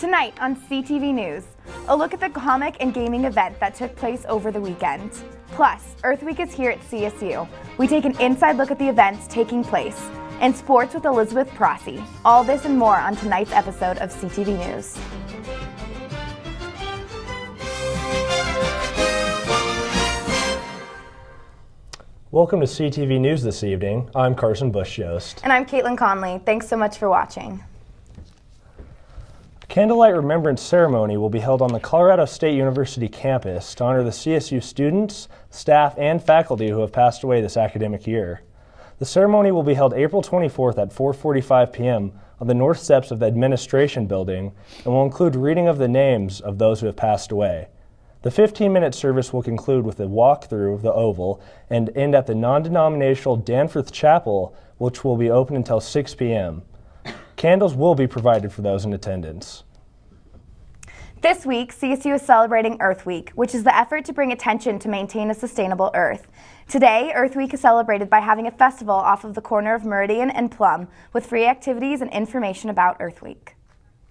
Tonight on CTV News, a look at the comic and gaming event that took place over the weekend. Plus, Earth Week is here at CSU. We take an inside look at the events taking place. And sports with Elizabeth Prasse. All this and more on tonight's episode of CTV News. Welcome to CTV News this evening. I'm Carson Bush-Yost. And I'm Caitlin Conley. Thanks so much for watching. A candlelight remembrance ceremony will be held on the Colorado State University campus to honor the CSU students, staff, and faculty who have passed away this academic year. The ceremony will be held April 24th at 4:45 p.m. on the north steps of the administration building and will include reading of the names of those who have passed away. The 15-minute service will conclude with a walk through the Oval and end at the non-denominational Danforth Chapel, which will be open until 6 p.m. Candles will be provided for those in attendance. This week, CSU is celebrating Earth Week, which is the effort to bring attention to maintain a sustainable Earth. Today, Earth Week is celebrated by having a festival off of the corner of Meridian and Plum with free activities and information about Earth Week.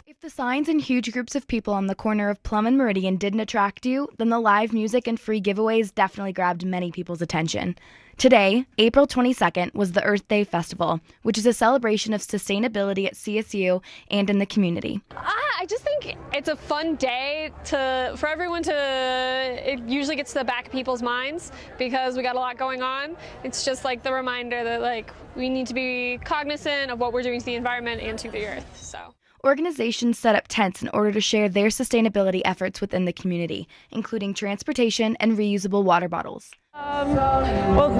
If the signs and huge groups of people on the corner of Plum and Meridian didn't attract you, then the live music and free giveaways definitely grabbed many people's attention. Today, April 22nd, was the Earth Day Festival, which is a celebration of sustainability at CSU and in the community. I just think it's a fun day for everyone it usually gets to the back of people's minds because we got a lot going on. It's just like the reminder that we need to be cognizant of what we're doing to the environment and to the earth. So. Organizations set up tents in order to share their sustainability efforts within the community, including transportation and reusable water bottles. Well,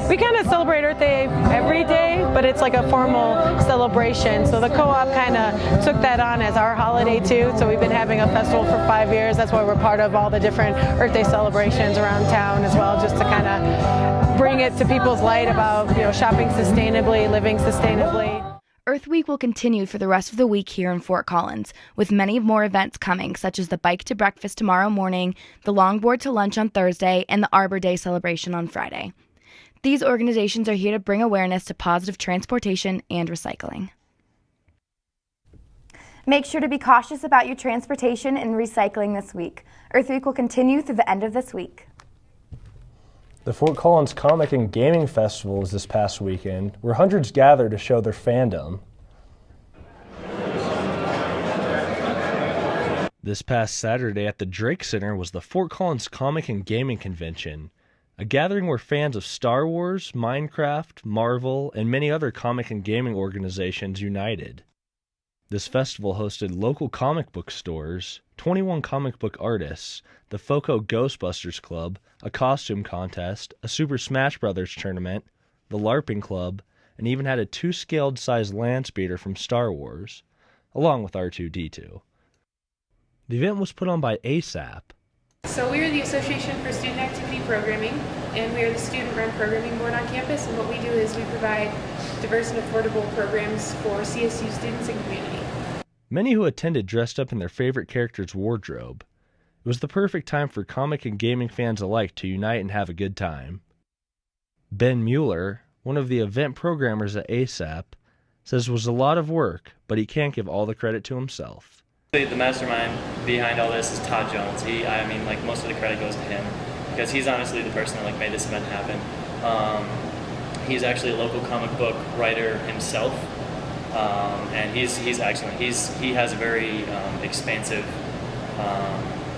we kind of celebrate Earth Day every day, but it's like a formal celebration. So the co-op kind of took that on as our holiday too. So we've been having a festival for 5 years. That's why we're part of all the different Earth Day celebrations around town as well, just to kind of bring it to people's light about, shopping sustainably, living sustainably. Earth Week will continue for the rest of the week here in Fort Collins, with many more events coming, such as the Bike to Breakfast tomorrow morning, the Longboard to Lunch on Thursday, and the Arbor Day celebration on Friday. These organizations are here to bring awareness to positive transportation and recycling. Make sure to be cautious about your transportation and recycling this week. Earth Week will continue through the end of this week. The Fort Collins Comic and Gaming Festival was this past weekend, where hundreds gathered to show their fandom. This past Saturday at the Drake Center was the Fort Collins Comic and Gaming Convention, a gathering where fans of Star Wars, Minecraft, Marvel, and many other comic and gaming organizations united. This festival hosted local comic book stores, 21 comic book artists, the FOCO Ghostbusters Club, a costume contest, a Super Smash Bros. Tournament, the LARPing Club, and even had a 2-scaled size land speeder from Star Wars, along with R2-D2. The event was put on by ASAP. So we are the Association for Student Activity Programming, and we are the student-run programming board on campus, and what we do is we provide diverse and affordable programs for CSU students and community. Many who attended dressed up in their favorite character's wardrobe. It was the perfect time for comic and gaming fans alike to unite and have a good time. Ben Mueller, one of the event programmers at ASAP, says it was a lot of work, but he can't give all the credit to himself. The mastermind behind all this is Todd Jones. Most of the credit goes to him because he's honestly the person that made this event happen. He's actually a local comic book writer himself, and he's excellent. He has a very expansive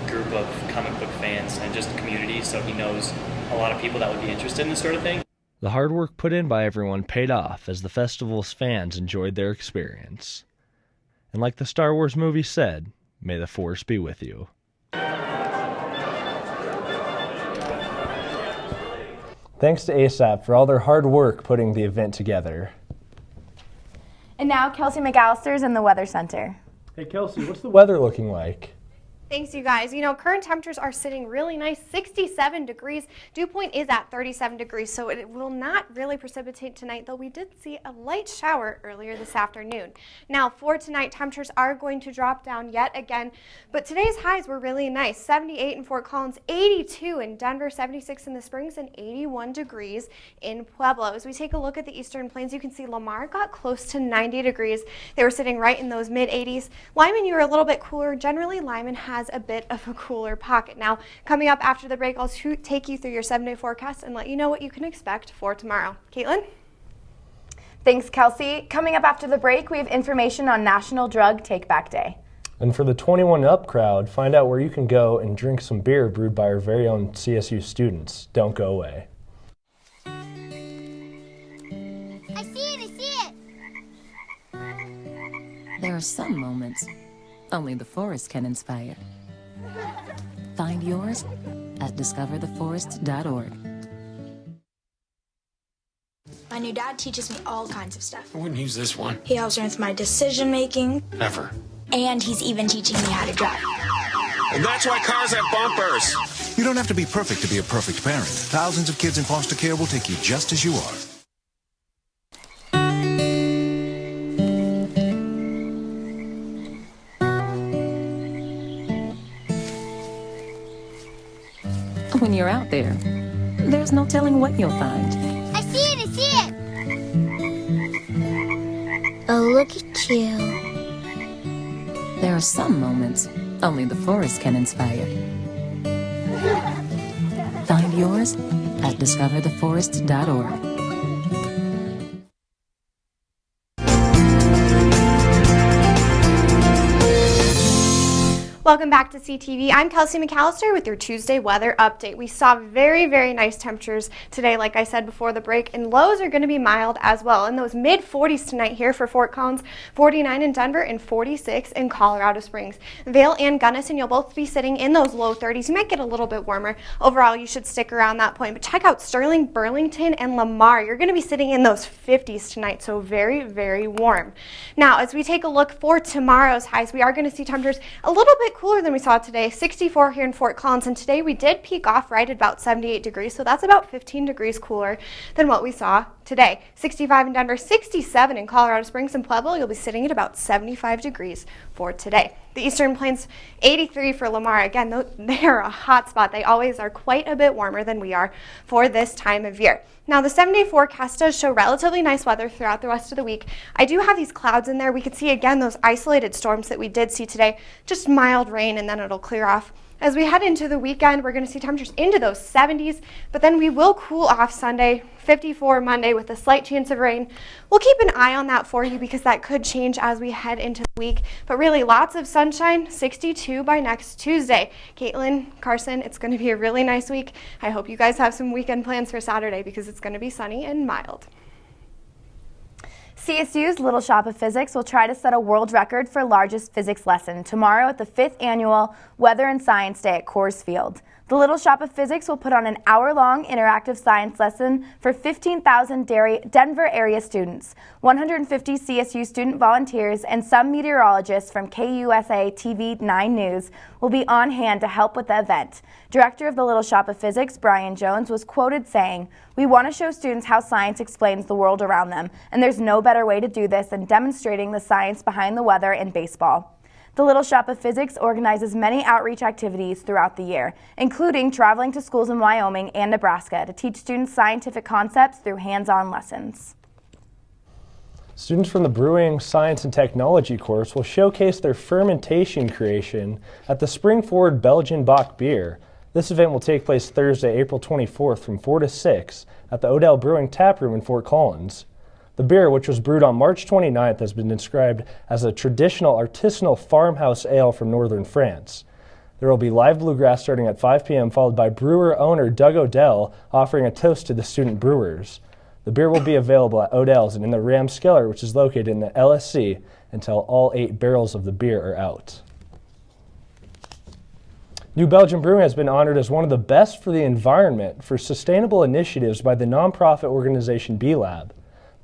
group of comic book fans and just community, so he knows a lot of people that would be interested in this sort of thing. The hard work put in by everyone paid off as the festival's fans enjoyed their experience. And like the Star Wars movie said, may the Force be with you. Thanks to ASAP for all their hard work putting the event together. And now, Kelsey McAllister's in the Weather Center. Hey Kelsey, what's the weather looking like? Thanks, you guys. You know, current temperatures are sitting really nice, 67 degrees. Dew point is at 37 degrees, so it will not really precipitate tonight, though we did see a light shower earlier this afternoon. Now, for tonight, temperatures are going to drop down yet again, but today's highs were really nice. 78 in Fort Collins, 82 in Denver, 76 in the Springs, and 81 degrees in Pueblo. As we take a look at the Eastern Plains, you can see Lamar got close to 90 degrees. They were sitting right in those mid-80s. Lyman, you were a little bit cooler. Generally, Lyman has a bit of a cooler pocket. Now, coming up after the break, I'll take you through your 7-day forecast and let you know what you can expect for tomorrow. Caitlin? Thanks, Kelsey. Coming up after the break, we have information on National Drug Take-Back Day. And for the 21 up crowd, find out where you can go and drink some beer brewed by our very own CSU students. Don't go away. I see it! There are some moments only the forest can inspire. Find yours at discovertheforest.org. My new dad teaches me all kinds of stuff. I wouldn't use this one. He helps me with my decision making. Ever. And he's even teaching me how to drive. And that's why cars have bumpers. You don't have to be perfect to be a perfect parent. Thousands of kids in foster care will take you just as you are. When you're out there, there's no telling what you'll find. I see it! Oh, look at you. There are some moments only the forest can inspire. Find yours at discovertheforest.org. Welcome back to CTV. I'm Kelsey McAllister with your Tuesday weather update. We saw very, very nice temperatures today, like I said before the break, and lows are going to be mild as well. In those mid-40s tonight here for Fort Collins, 49 in Denver, and 46 in Colorado Springs. Vail and Gunnison, you'll both be sitting in those low 30s. You might get a little bit warmer. Overall, you should stick around that point. But check out Sterling, Burlington, and Lamar. You're going to be sitting in those 50s tonight, so very, very warm. Now, as we take a look for tomorrow's highs, we are going to see temperatures a little bit cooler than we saw today, 64 here in Fort Collins, and today we did peak off right at about 78 degrees, so that's about 15 degrees cooler than what we saw today. 65 in Denver, 67 in Colorado Springs and Pueblo. You'll be sitting at about 75 degrees for today. The Eastern Plains, 83 for Lamar. Again, they are a hot spot. They always are quite a bit warmer than we are for this time of year. Now, the 7-day forecast does show relatively nice weather throughout the rest of the week. I do have these clouds in there. We could see, again, those isolated storms that we did see today. Just mild rain, and then it'll clear off. As we head into the weekend, we're going to see temperatures into those 70s, but then we will cool off Sunday, 54 Monday with a slight chance of rain. We'll keep an eye on that for you because that could change as we head into the week. But really, lots of sunshine, 62 by next Tuesday. Caitlin, Carson, it's going to be a really nice week. I hope you guys have some weekend plans for Saturday because it's going to be sunny and mild. CSU's Little Shop of Physics will try to set a world record for largest physics lesson tomorrow at the 5th annual Weather and Science Day at Coors Field. The Little Shop of Physics will put on an hour-long interactive science lesson for 15,000 Denver area students. 150 CSU student volunteers and some meteorologists from KUSA TV 9 News will be on hand to help with the event. Director of the Little Shop of Physics, Brian Jones, was quoted saying, "We want to show students how science explains the world around them, and there's no better way to do this than demonstrating the science behind the weather and baseball." The Little Shop of Physics organizes many outreach activities throughout the year, including traveling to schools in Wyoming and Nebraska to teach students scientific concepts through hands-on lessons. Students from the Brewing, Science, and Technology course will showcase their fermentation creation at the Spring Forward Belgian Bock Beer. This event will take place Thursday, April 24th from 4 to 6 at the Odell Brewing Tap Room in Fort Collins. The beer, which was brewed on March 29th, has been described as a traditional artisanal farmhouse ale from northern France. There will be live bluegrass starting at 5 p.m., followed by brewer-owner Doug Odell offering a toast to the student brewers. The beer will be available at Odell's and in the Ram Skeller, which is located in the LSC, until all 8 barrels of the beer are out. New Belgium Brewing has been honored as one of the best for the environment for sustainable initiatives by the nonprofit organization B-Lab.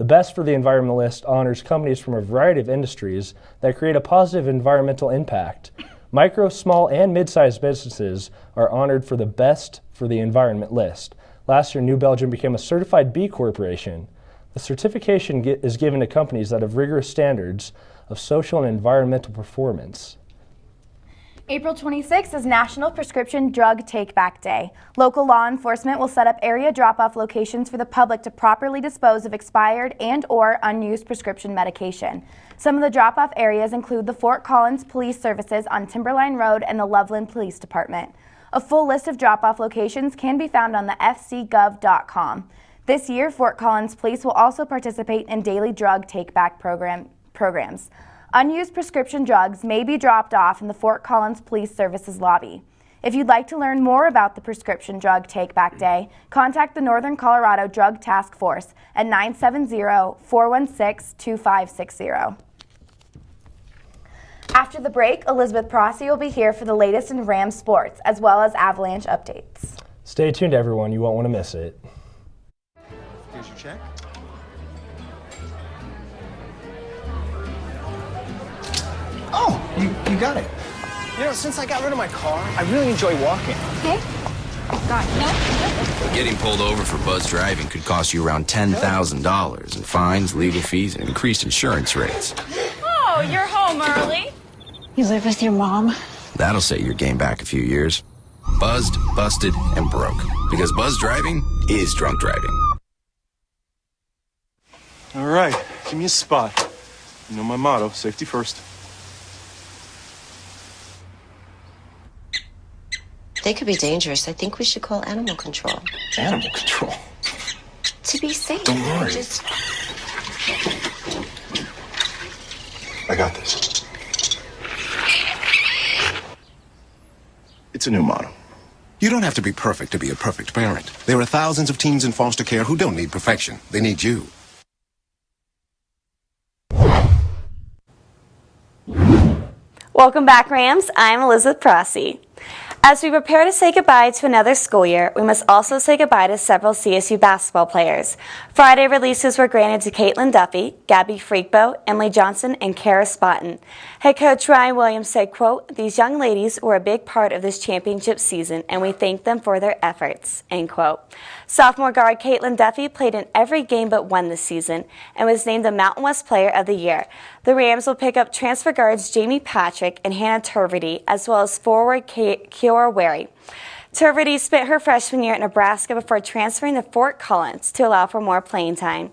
The Best for the Environment list honors companies from a variety of industries that create a positive environmental impact. Micro, small, and mid-sized businesses are honored for the Best for the Environment list. Last year, New Belgium became a certified B Corporation. The certification is given to companies that have rigorous standards of social and environmental performance. April 26th is National Prescription Drug Take-Back Day. Local law enforcement will set up area drop-off locations for the public to properly dispose of expired and/or unused prescription medication. Some of the drop-off areas include the Fort Collins Police Services on Timberline Road and the Loveland Police Department. A full list of drop-off locations can be found on the fcgov.com. This year, Fort Collins Police will also participate in daily drug take-back programs. Unused prescription drugs may be dropped off in the Fort Collins Police Services lobby. If you'd like to learn more about the Prescription Drug Take-Back Day, contact the Northern Colorado Drug Task Force at 970-416-2560. After the break, Elizabeth Prasse will be here for the latest in Rams sports, as well as Avalanche updates. Stay tuned, everyone. You won't want to miss it. Here's your check. Oh, you got it. You know, since I got rid of my car, I really enjoy walking. Okay. Got it. No. Getting pulled over for buzz driving could cost you around $10,000 in fines, legal fees, and increased insurance rates. Oh, you're home early. You live with your mom? That'll set your game back a few years. Buzzed, busted, and broke. Because buzz driving is drunk driving. All right, give me a spot. You know my motto, safety first. They could be dangerous. I think we should call animal control. Animal control? To be safe. Don't worry. I got this. It's a new motto. You don't have to be perfect to be a perfect parent. There are thousands of teens in foster care who don't need perfection. They need you. Welcome back, Rams. I'm Elizabeth Prasse. As we prepare to say goodbye to another school year, we must also say goodbye to several CSU basketball players. Friday releases were granted to Caitlin Duffy, Gabby Freakboat, Emily Johnson, and Kara Spotton. Head coach Ryan Williams said, quote, "These young ladies were a big part of this championship season, and we thank them for their efforts," end quote. Sophomore guard Caitlin Duffy played in every game but one this season and was named the Mountain West Player of the Year. The Rams will pick up transfer guards Jamie Patrick and Hannah Turvedy, as well as forward Kiora Wary. Turvedy spent her freshman year at Nebraska before transferring to Fort Collins to allow for more playing time.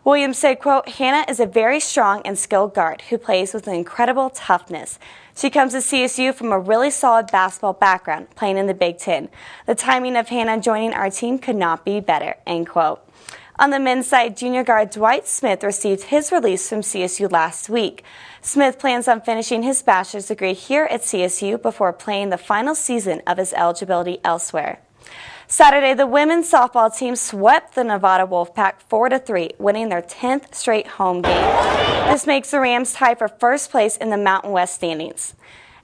Williams said, quote, "Hannah is a very strong and skilled guard who plays with an incredible toughness. She comes to CSU from a really solid basketball background, playing in the Big Ten. The timing of Hannah joining our team could not be better," end quote. On the men's side, junior guard Dwight Smith received his release from CSU last week. Smith plans on finishing his bachelor's degree here at CSU before playing the final season of his eligibility elsewhere. Saturday, the women's softball team swept the Nevada Wolfpack 4-3, winning their 10th straight home game. This makes the Rams tie for first place in the Mountain West standings.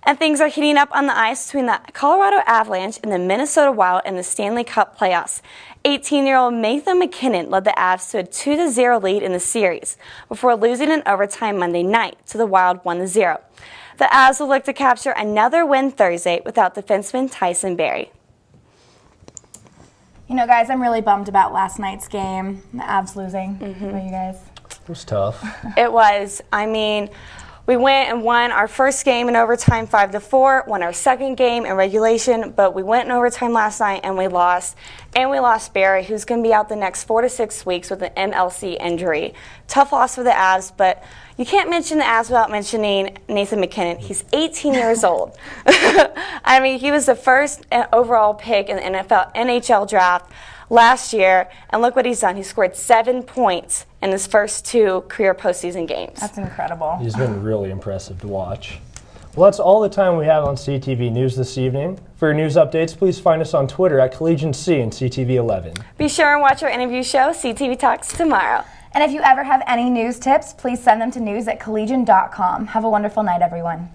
And things are heating up on the ice between the Colorado Avalanche and the Minnesota Wild in the Stanley Cup playoffs. 18-year-old Nathan MacKinnon led the Avs to a 2-0 lead in the series before losing in overtime Monday night to the Wild 1-0. The Avs will look to capture another win Thursday without defenseman Tyson Barrie. You know, guys, I'm really bummed about last night's game, the Avs losing. What about you guys? It was tough. It was. I mean, we went and won our first game in overtime 5-4, won our second game in regulation, but we went in overtime last night and we lost. And we lost Barry, who's going to be out the next 4 to 6 weeks with an MLC injury. Tough loss for the Avs, but you can't mention the Avs without mentioning Nathan MacKinnon. He's 18 years old. I mean, he was the first overall pick in the NHL draft last year, and look what he's done. He scored 7 points in his first 2 career postseason games. That's incredible. He's been really impressive to watch. Well, that's all the time we have on CTV News this evening. For your news updates, please find us on Twitter at Collegian C and CTV 11. Be sure and watch our interview show, CTV Talks, tomorrow. And if you ever have any news tips, please send them to news@collegian.com. Have a wonderful night, everyone.